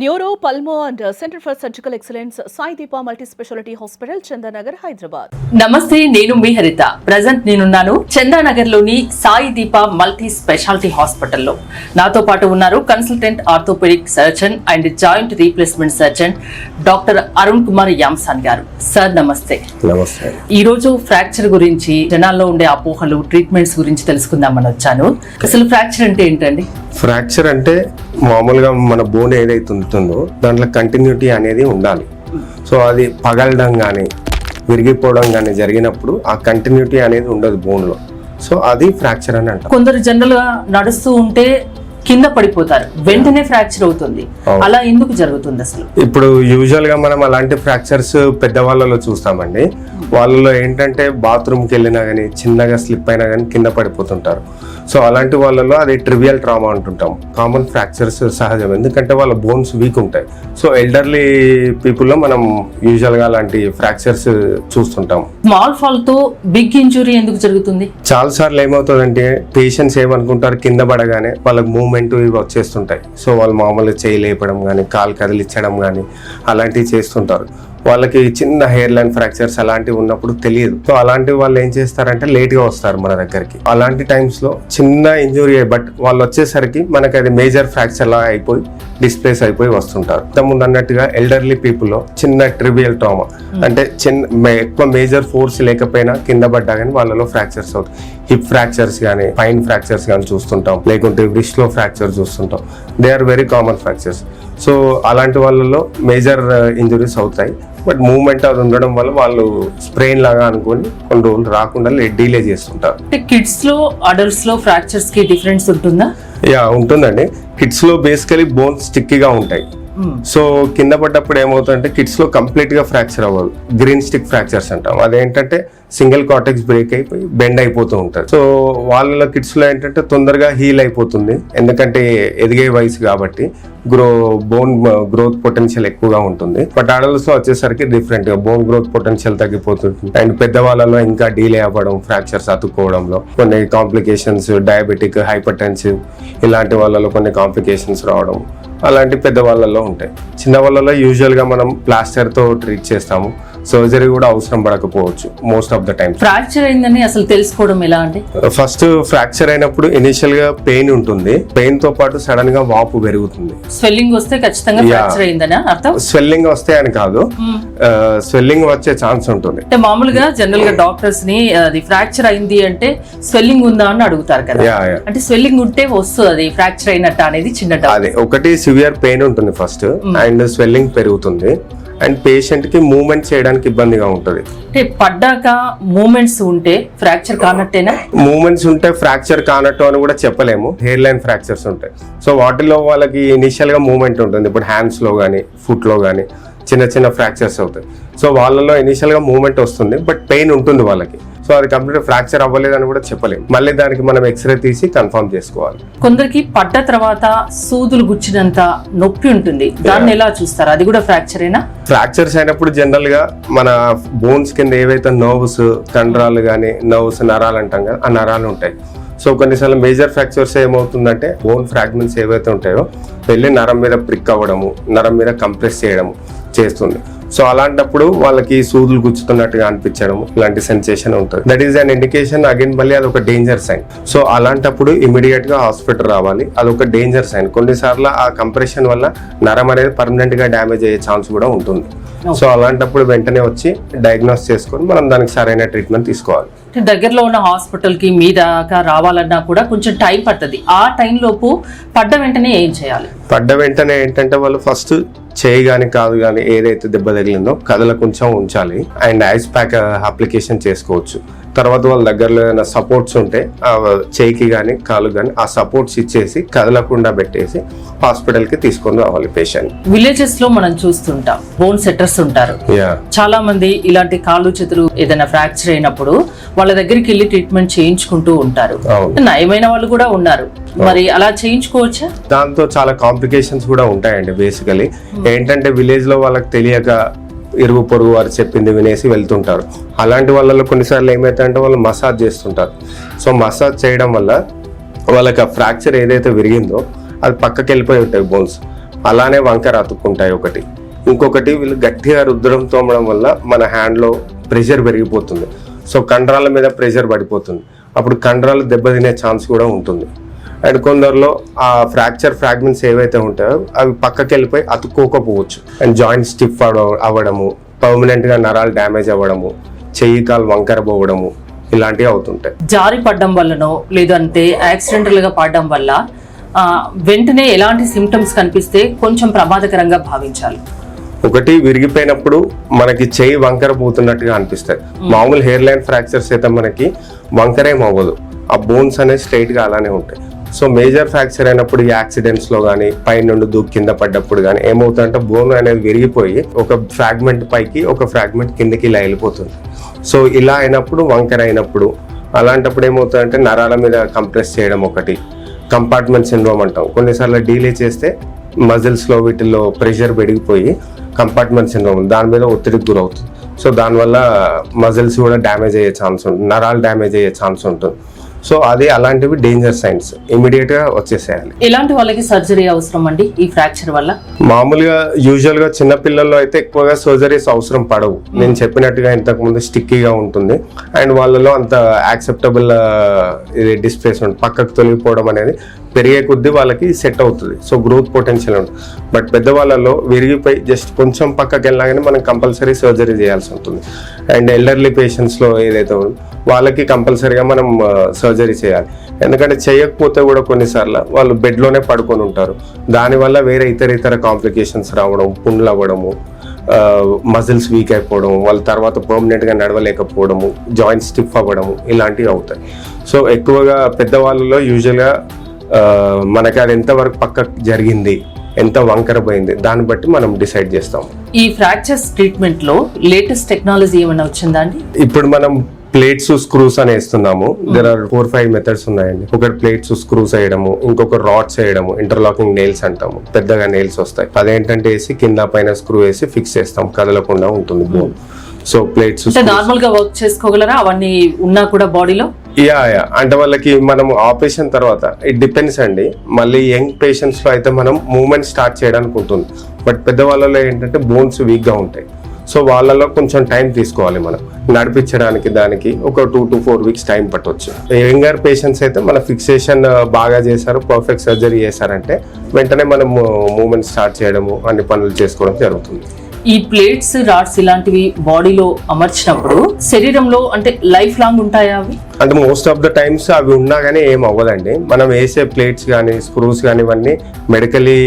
Neuro pulmo and centre for surgical excellence Sai Deepa multi speciality hospital Chandanagar Hyderabad. నమస్తే, నేను మీ హరిత. Present నేనున్నాను చందానగర్ లోని సాయి దీప మల్టీ స్పెషాలిటీ హాస్పిటల్లో. నాతో పాటు ఉన్నారు consultant orthopaedic surgeon and joint replacement surgeon doctor Arun Kumar యామ్సాన్ గారు. సార్ నమస్తే. నమస్తే. ఈ రోజు ఫ్రాక్చర్ గురించి, జనాల్లో ఉండే అపోహలు, ట్రీట్మెంట్స్ గురించి తెలుసుకుందామని వచ్చాను. అసలు ఫ్రాక్చర్ అంటే ఏంటండి? ఫ్రాక్చర్ అంటే మామూలుగా మన బోన్ ఏదైతే ఉంటుందో దాంట్లో కంటిన్యూటీ అనేది ఉండాలి. సో అది పగలడం కానీ విరిగిపోవడం కానీ జరిగినప్పుడు ఆ కంటిన్యూటీ అనేది ఉండదు బోన్లో. సో అది ఫ్రాక్చర్ అని అంటారు. కొందరు జనరల్ గా నడుస్తూ ఉంటే కింద పడిపోతారు, వెంటనే ఫ్రాక్చర్ అవుతుంది. అలా ఎందుకు జరుగుతుంది అసలు? ఇప్పుడు యూజువల్ గా మనం అలాంటి ఫ్రాక్చర్స్ పెద్దవాళ్ళలో చూస్తామండి. వాళ్ళలో ఏంటంటే బాత్రూమ్కి వెళ్ళినా కానీ చిన్నగా స్లిప్ అయినా కానీ కింద పడిపోతుంటారు. సో అలాంటి వాళ్ళలో అది ట్రివియల్ ట్రామా అంటుంటాం. కామన్ ఫ్రాక్చర్స్ సహజం, ఎందుకంటే వాళ్ళ బోన్స్ వీక్ ఉంటాయి. సో ఎల్డర్లీ పీపుల్లో మనం యూజువల్ గా అలాంటి ఫ్రాక్చర్స్ చూస్తుంటాం. స్మాల్ ఫాల్ తో బిగ్ ఇంజురీ ఎందుకు జరుగుతుంది? చాలా సార్లు ఏమవుతుందంటే పేషెంట్స్ ఏమనుకుంటారు, కింద పడగానే వాళ్ళకి మూవ్మెంట్ ఇవి వచ్చేస్తుంటాయి. సో వాళ్ళు మామూలుగా చేయి లేపడం కానీ కాలు కదిలించడం కానీ అలాంటివి చేస్తుంటారు. వాళ్ళకి చిన్న హెయిర్ లైన్ ఫ్రాక్చర్స్ అలాంటివి ఉన్నప్పుడు తెలియదు. సో అలాంటి వాళ్ళు ఏం చేస్తారంటే లేట్గా వస్తారు మన దగ్గరికి. అలాంటి టైమ్స్లో చిన్న ఇంజురీ బట్ వాళ్ళు వచ్చేసరికి మనకి అది మేజర్ ఫ్రాక్చర్ లా అయిపోయి డిస్ప్లేస్ అయిపోయి వస్తుంటారు. ఇంతకుముందు అన్నట్టుగా ఎల్డర్లీ పీపుల్లో చిన్న ట్రివియల్ ట్రామా అంటే ఎక్కువ మేజర్ ఫోర్స్ లేకపోయినా కింద పడ్డా కానీ వాళ్ళలో ఫ్రాక్చర్స్ అవుతాయి. హిప్ ఫ్రాక్చర్స్ కానీ పైన్ ఫ్రాక్చర్స్ కానీ చూస్తుంటాం, లేకుంటే రిస్ట్ లో ఫ్రాక్చర్ చూస్తుంటాం. They are very common fractures. So అలాంటి వాళ్ళలో మేజర్ ఇంజురీస్ అవుతాయి. బట్ మూవ్మెంట్ అది ఉండడం వల్ల వాళ్ళు స్ప్రెయిన్ లాగా అనుకొని కొన్ని రోజులు రాకుండా డిలే చేస్తుంటారు. కిడ్స్ లో, అడల్ట్స్ లో ఫ్రాక్చర్స్ కి డిఫరెన్స్ ఉంటుందా? యా ఉంటుందండి. కిడ్స్ లో బేసికలీ బోన్స్ స్టిక్కీగా ఉంటాయి. సో కింద పడ్డప్పుడు ఏమవుతుందంటే కిడ్స్ లో కంప్లీట్ గా ఫ్రాక్చర్ అవ్వదు. గ్రీన్ స్టిక్ ఫ్రాక్చర్స్ అంటాం. అదేంటంటే సింగిల్ కార్టెక్స్ బ్రేక్ అయిపోయి బెండ్ అయిపోతూ ఉంటుంది. సో వాళ్ళ కిడ్స్ లో ఏంటంటే తొందరగా హీల్ అయిపోతుంది, ఎందుకంటే ఎదిగే వయసు కాబట్టి బోన్ గ్రోత్ పొటెన్షియల్ ఎక్కువగా ఉంటుంది. బట్ అడల్ట్స్ లో వచ్చేసరికి డిఫరెంట్ గా బోన్ గ్రోత్ పొటెన్షియల్ తగ్గిపోతుంది. అండ్ పెద్దవాళ్ళలో ఇంకా డిలే అవ్వడం, ఫ్రాక్చర్స్ అతుక్కోవడంలో కొన్ని కాంప్లికేషన్స్, డయాబెటిక్, హైపర్ టెన్సివ్ ఇలాంటి వాళ్ళలో కొన్ని కాంప్లికేషన్స్ రావడం అలాంటి పెద్దవాళ్ళలో ఉంటాయి. చిన్న వాళ్ళలో యూజువల్ గా మనం ప్లాస్టర్ తో ట్రీట్ చేస్తాము. సర్జరీ కూడా అవసరం పడకపోవచ్చు most of the time. Fracture అయిందని అసలు తెలుసుకోవడం ఎలా అండి? ఫస్ట్ ఫ్రాక్చర్ అయినప్పుడు ఇనిషియల్ గా పెయిన్ ఉంటుంది. పెయిన్ తో పాటు సడన్ గా వాపు పెరుగుతుంది. స్వెల్లింగ్ వస్తే ఖచ్చితంగా ఫ్రాక్చర్ అయిందని అర్థం? స్వెల్లింగ్ వస్తే అని కాదు, స్వెల్లింగ్ వచ్చే ఛాన్స్ ఉంటుంది. అంటే మామూలుగా జనరల్ గా డాక్టర్స్ ని అది ఫ్రాక్చర్ అయింది అంటే స్వెల్లింగ్ ఉందా అని అడుగుతారు కదా. అంటే స్వెల్లింగ్ ఉంటే వస్తుంది అది ఫ్రాక్చర్ అయినట్టు అనేది చిన్న డౌట్. అదే ఒకటి సివియర్ పెయిన్ ఉంటుంది ఫస్ట్, అండ్ స్వెల్లింగ్ పెరుగుతుంది, అండ్ పేషెంట్ కి మూవ్మెంట్ చేయడానికి ఇబ్బందిగా ఉంటుంది. అంటే పడ్డాక మూమెంట్స్ ఉంటే ఫ్రాక్చర్ కానట్టేనా? మూమెంట్స్ ఉంటే ఫ్రాక్చర్ కానట్టు అని కూడా చెప్పలేము. హెయిర్ లైన్ ఫ్రాక్చర్స్ ఉంటాయి. సో వాటిలో వాళ్ళకి ఇనిషియల్ గా మూవ్మెంట్ ఉంటుంది. ఇప్పుడు హ్యాండ్స్ లో కానీ ఫుట్ లో కానీ చిన్న చిన్న ఫ్రాక్చర్స్ అవుతాయి. సో వాళ్ళలో ఇనిషియల్ గా మూవ్మెంట్ వస్తుంది, బట్ పెయిన్ ఉంటుంది వాళ్ళకి. సో అది కంప్లీట్ ఫ్రాక్చర్ అవ్వలేదని కూడా చెప్పలేము. మళ్ళీ దానికి మనం ఎక్స్రే తీసి కన్ఫర్మ్ చేసుకోవాలి. కొందరికి పడ్డ తర్వాత సూదులు గుచ్చినంత నొప్పి ఉంటుంది, దాన్ని ఎలా చూస్తారు? అది కూడా ఫ్రాక్చరేనా? ఫ్రాక్చర్స్ అయినప్పుడు జనరల్ గా మన బోన్స్ కింద ఏవైతే నర్వ్స్, కండరాలు కానీ నర్వ్స్, నరాలు అంటాం కదా, ఆ నరాలు ఉంటాయి. సో కొన్నిసార్లు మేజర్ ఫ్రాక్చర్స్ ఏమవుతుందంటే బోన్ ఫ్రాగ్మెంట్స్ ఏవైతే ఉంటాయో వెళ్ళి నరం మీద ప్రిక్ అవ్వడము, నరం మీద కంప్రెస్ చేయడము చేస్తుంది. సో అలాంటప్పుడు వాళ్ళకి సూదులు గుచ్చుతున్నట్టుగా అనిపించడం ఇలాంటి సెన్సేషన్ ఉంటుంది. That is an indication. Again మళ్ళీ అదొక డేంజర్ సైన్. సో అలాంటప్పుడు ఇమీడియట్ గా హాస్పిటల్ రావాలి. అదొక డేంజర్ సైన్. కొన్నిసార్లు ఆ కంప్రెషన్ వల్ల నరం అనేది పర్మనెంట్ గా డ్యామేజ్ అయ్యే ఛాన్స్ కూడా ఉంటుంది. సో అలాంటప్పుడు వెంటనే వచ్చి డయాగ్నోస్ చేసుకొని మనం దానికి సరైన ట్రీట్మెంట్ తీసుకోవాలి. దగ్గరలో ఉన్న హాస్పిటల్ కి మీ దాకా రావాలన్నా కూడా కొంచెం టైం పడుతుంది. ఆ టైం లోపు పడ్డ వెంటనే ఏం చేయాలి? పడ్డ వెంటనే ఏంటంటే వాళ్ళు ఫస్ట్ చేయి కానీ కాదు కానీ ఏదైతే దెబ్బ తగిలిందో కదల కొంచెం ఉంచాలి, అండ్ ఐస్ ప్యాక్ అప్లికేషన్ చేసుకోవచ్చు. తర్వాత వాళ్ళ దగ్గరలో ఏదైనా సపోర్ట్స్ ఉంటే చేయికి కానీ కాలు కానీ ఆ సపోర్ట్స్ ఇచ్చేసి కదలకుండా పెట్టేసి హాస్పిటల్ కి తీసుకొని రావాలి పేషెంట్. విలేజెస్ లో మనం చూస్తుంటాం బోన్ సెట్టర్స్ ఉంటారు. చాలా మంది ఇలాంటి కాళ్ళు చేతులు ఏదైనా ఫ్రాక్చర్ అయినప్పుడు వాళ్ళ దగ్గరికి వెళ్ళి ట్రీట్మెంట్ చేయించుకుంటూ ఉంటారు. నయమైన వాళ్ళు కూడా ఉన్నారు. మరి అలా చేయించుకోవచ్చా? దాంతో చాలా కాంప్లికేషన్స్ కూడా ఉంటాయండి. బేసికలీ ఏంటంటే విలేజ్ లో వాళ్ళకి తెలియక ఇరుగు పొరుగు వారు చెప్పింది వినేసి వెళ్తుంటారు. అలాంటి వాళ్ళలో కొన్నిసార్లు ఏమైతే వాళ్ళు మసాజ్ చేస్తుంటారు. సో మసాజ్ చేయడం వల్ల వాళ్ళకి ఆ ఫ్రాక్చర్ ఏదైతే విరిగిందో అది పక్కకి వెళ్ళిపోయి ఉంటాయి బోన్స్. అలానే వంకర అతుక్కుంటాయి ఒకటి. ఇంకొకటి వీళ్ళు గట్టిగా రుద్దడం తోమడం వల్ల మన హ్యాండ్లో ప్రెషర్ పెరిగిపోతుంది. సో కండరాల మీద ప్రెషర్ పడిపోతుంది. అప్పుడు కండరాలు దెబ్బతినే ఛాన్స్ కూడా ఉంటుంది. అండ్ కొందరిలో ఆ ఫ్రాగ్మెంట్స్ ఏవైతే ఉంటాయో అవి పక్కకి వెళ్ళిపోయి అతుక్కోకపోవచ్చు. అండ్ జాయింట్ స్టిఫ్ అవ్వడము, పర్మనెంట్గా నరాలు డ్యామేజ్ అవ్వడము, చెయ్యి కాలు వంకర పోవడము ఇలాంటివి అవుతుంటాయి. జారి పడడం వల్లనో లేదంటే యాక్సిడెంటల్ గా పడడం వల్ల వెంటనే ఎలాంటి సిమ్టమ్స్ కనిపిస్తే కొంచెం ప్రమాదకరంగా భావించాలి? ఒకటి, విరిగిపోయినప్పుడు మనకి చెయ్యి వంకర పోతున్నట్టుగా అనిపిస్తాయి. మామూలు హెయిర్ లైన్ ఫ్రాక్చర్స్ అయితే మనకి వంకరేం అవ్వదు, ఆ బోన్స్ అనేవి స్ట్రైట్ గా అలానే ఉంటాయి. సో మేజర్ ఫ్రాక్చర్ అయినప్పుడు ఈ యాక్సిడెంట్స్ లో కానీ పై నుండి దూకి కింద పడ్డప్పుడు కానీ ఏమవుతుందంటే బోన్ అనేది విరిగిపోయి ఒక ఫ్రాగ్మెంట్ పైకి ఒక ఫ్రాగ్మెంట్ కిందకి ఇలా వెళ్ళిపోతుంది. సో ఇలా అయినప్పుడు వంకర అయినప్పుడు అలాంటప్పుడు ఏమవుతుందంటే నరాల మీద కంప్రెస్ చేయడం ఒకటి, కంపార్ట్మెంట్ సిండ్రోమ్ అంటాం. కొన్నిసార్లు డీలే చేస్తే మజిల్స్లో వీటిల్లో ప్రెషర్ పెరిగిపోయి కంపార్ట్మెంట్ సిండ్రోమ్ దాని మీద ఒత్తిడికి గురవుతుంది. సో దానివల్ల మజిల్స్ కూడా డ్యామేజ్ అయ్యే ఛాన్స్ ఉంటుంది, నరాలు డ్యామేజ్ అయ్యే ఛాన్స్ ఉంటుంది. సో అది అలాంటివి డేంజర్ సైన్స్, ఇమీడియట్ గా వచ్చేసేయాలి. ఎలాంటి వాళ్ళకి సర్జరీ అవసరం అండి ఈ ఫ్రాక్చర్ వల్ల? మామూలుగా యూజువల్ గా చిన్న పిల్లల్లో అయితే ఎక్కువగా సర్జరీస్ అవసరం పడవు. నేను చెప్పినట్టుగా ఇంతకు ముందు స్టిక్కీగా ఉంటుంది అండ్ వాళ్ళలో అంత యాక్సెప్టబుల్ డిస్ప్లేస్మెంట్ పక్కకు తొలగిపోవడం అనేది పెరిగే కొద్దీ వాళ్ళకి సెట్ అవుతుంది. సో గ్రోత్ పొటెన్షియల్ ఉంటుంది. బట్ పెద్దవాళ్ళలో విరిగిపోయి జస్ట్ కొంచెం పక్కకి వెళ్ళినా కానీ మనం కంపల్సరీ సర్జరీ చేయాల్సి ఉంటుంది. అండ్ ఎల్డర్లీ పేషెంట్స్లో ఏదైతే ఉందో వాళ్ళకి కంపల్సరీగా మనం సర్జరీ చేయాలి. ఎందుకంటే చేయకపోతే కూడా కొన్నిసార్లు వాళ్ళు బెడ్లోనే పడుకొని ఉంటారు. దానివల్ల వేరే ఇతర కాంప్లికేషన్స్ రావడం, పుండ్లు అవ్వడము, మజిల్స్ వీక్ అయిపోవడం, వాళ్ళ తర్వాత పర్మనెంట్గా నడవలేకపోవడము, జాయింట్ స్టిఫ్ అవ్వడము ఇలాంటివి అవుతాయి. సో ఎక్కువగా పెద్దవాళ్ళలో యూజువల్గా మనకి అది ఎంతవరకు పక్కకు జరిగింది, ఎంత వంకర పోయింది దాన్ని బట్టి మనం డిసైడ్ చేస్తాం. ఈ ఫ్రాక్చర్స్ ట్రీట్మెంట్ లో లేటెస్ట్ టెక్నాలజీ ఏమైనా వచ్చిందా అండి? ఇప్పుడు మనం ప్లేట్స్ స్క్రూస్ అని వేస్తున్నాము. దెర్ ఆర్ 4-5 మెథడ్స్ ఉన్నాయండి. ఒకటి ప్లేట్స్ స్క్రూస్ వేయడము, ఇంకొక రాడ్స్ వేయడము, ఇంటర్లాకింగ్ నెయిల్స్ అంటాము. పెద్దగా నెయిల్స్ వస్తాయి, అదేంటంటే వేసి కింద పైన స్క్రూ వేసి ఫిక్స్ చేస్తాం, కదలకుండా ఉంటుంది బోన్. సో ప్లేట్స్ నార్మల్ గా వర్క్ చేసుకోగలరా అవన్నీ ఉన్నా కూడా బాడీలో? యా అంటే వాళ్ళకి మనం ఆపరేషన్ తర్వాత ఇట్ డిపెండ్స్ అండి. మళ్ళీ యంగ్ పేషెంట్స్ లో అయితే మనం మూవ్మెంట్ స్టార్ట్ చేయడానికి ఉంటుంది. బట్ పెద్దవాళ్ళలో ఏంటంటే బోన్స్ వీక్ గా ఉంటాయి. సో వాళ్ళలో కొంచెం టైం తీసుకోవాలి మనం నడిపించడానికి. దానికి ఒక 2 to 4 weeks టైం పట్టవచ్చు. యంగర్ పేషెంట్స్ అయితే మన ఫిక్సేషన్ బాగా చేశారు, పర్ఫెక్ట్ సర్జరీ చేశారంటే వెంటనే మనం మూవ్మెంట్ స్టార్ట్ చేయడము, అన్ని పనులు చేసుకోవడం జరుగుతుంది. ఈ ప్లేట్స్, రాడ్స్ ఇలాంటివి బాడీలో అమర్చినప్పుడు శరీరంలో అంటే లైఫ్ లాంగ్ ఉంటాయా అవి? అంటే మోస్ట్ ఆఫ్ ద టైమ్స్ అవి ఉన్నా కానీ ఏం అవ్వదండి. మనం వేసే ప్లేట్స్ కానీ స్క్రూస్ కానీ ఇవన్నీ మెడికలీ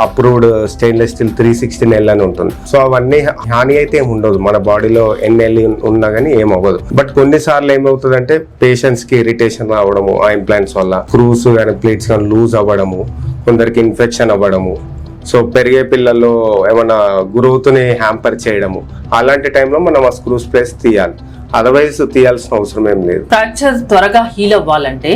అప్రూవ్డ్ స్టెయిన్లెస్ స్టీల్ 360 నెలలు అని ఉంటుంది. సో అవన్నీ హాని అయితే ఏమి ఉండదు, మన బాడీలో ఎన్ని ఉన్నా కానీ ఏం అవ్వదు. బట్ కొన్నిసార్లు ఏమవుతుందంటే పేషెంట్స్ కి ఇరిటేషన్ రావడము, ఆ ఇంప్లాంట్స్ వల్ల స్క్రూస్ కానీ ప్లేట్స్ కానీ లూజ్ అవ్వడము, కొందరికి ఇన్ఫెక్షన్ అవ్వడము, సో పెరిగే పిల్లల్లో ఏమైనా గ్రోత్ని హ్యాంపర్ చేయడము, అలాంటి టైంలో మనం ఆ స్క్రూస్ ప్లేస్ తీయాలి. అదర్వైజ్ తీయాల్సిన అవసరం ఏం లేదు. ఫ్రాక్చర్ త్వరగా హీల్ అవ్వాలంటే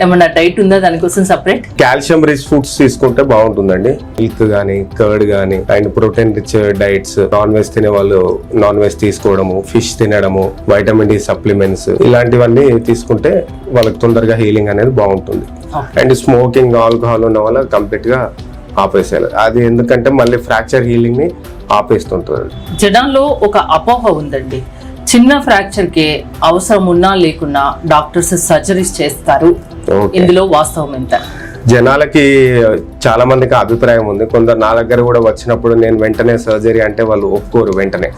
ఏమన్నా డైట్ ఉందా దానికోసం సెపరేట్? కాల్షియం రిచ్ ఫుడ్స్ తీసుకుంటే బాగుంటుందండి. మిల్క్ కానీ, కర్డ్ కానీ, and protein rich diets. Non veg తినే వాళ్ళు నాన్ వెజ్ తీసుకోవడము, ఫిష్ తినడము, వైటమిన్ డి సప్లిమెంట్స్ ఇలాంటివన్నీ తీసుకుంటే వాళ్ళకి తొందరగా హీలింగ్ అనేది బాగుంటుంది. అండ్ స్మోకింగ్, ఆల్కహాల్ ఉన్న వాళ్ళ కంప్లీట్ గా ఆపేసేయాలి. అది ఎందుకంటే మళ్ళీ ఫ్రాక్చర్ హీలింగ్ ని ఆపేస్తుంటుంది. జనాల్లో ఒక అపోహ ఉందండి, చిన్న ఫ్రాక్చర్ కి అవసరం ఉన్నా లేకున్నా డాక్టర్స్ సర్జరీస్ చేస్తారు. ఇందులో వాస్తవం ఎంత? జనాలకి చాలా మందికి అభిప్రాయం ఉంది. కొందరు నా దగ్గర కూడా వచ్చినప్పుడు నేను వెంటనే సర్జరీ అంటే వాళ్ళు ఒప్పుకోరు వెంటనే.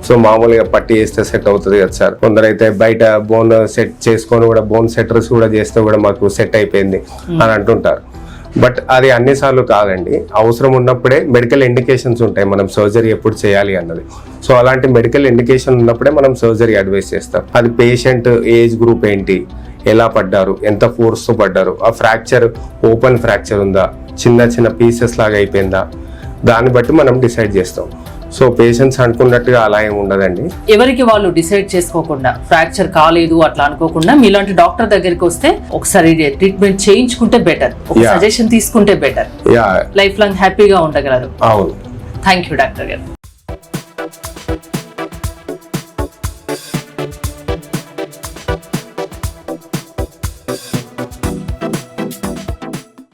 సో మామూలుగా పట్టి వేస్తే సెట్ అవుతుంది కదా సార్. కొందరైతే బయట బోన్ సెట్ చేసుకొని కూడా బోన్ సెటర్స్ కూడా చేస్తే కూడా మాకు సెట్ అయిపోయింది అని అంటుంటారు. బట్ అది అన్నిసార్లు కాదండి. అవసరం ఉన్నప్పుడే మెడికల్ ఇండికేషన్స్ ఉంటాయి మనం సర్జరీ ఎప్పుడు చేయాలి అన్నది. సో అలాంటి మెడికల్ ఇండికేషన్ ఉన్నప్పుడే మనం సర్జరీ అడ్వైస్ చేస్తాం. అది పేషెంట్ ఏజ్ గ్రూప్ ఏంటి, ఎలా పడ్డారు, ఎంత ఫోర్స్తో పడ్డారు, ఆ ఫ్రాక్చర్ ఓపెన్ ఫ్రాక్చర్ ఉందా, చిన్న పీసెస్ లాగా అయిపోయిందా, దాన్ని బట్టి మనం డిసైడ్ చేస్తాం. సో పేషెంట్స్ అనుకున్నట్టుగా అలా ఏమి ఉండదండి. ఎవరికి వాళ్ళు డిసైడ్ చేసుకోకుండా ఫ్రాక్చర్ కాలేదు అట్లా అనుకోకుండా మీలాంటి డాక్టర్ దగ్గరికి వస్తే ఒకసారి ట్రీట్మెంట్ చేయించుకుంటే బెటర్, ఒక సజెషన్ తీసుకుంటే బెటర్, లైఫ్ లాంగ్ హ్యాపీగా ఉండగలరు. అవును. థ్యాంక్ యూ డాక్టర్ గారు.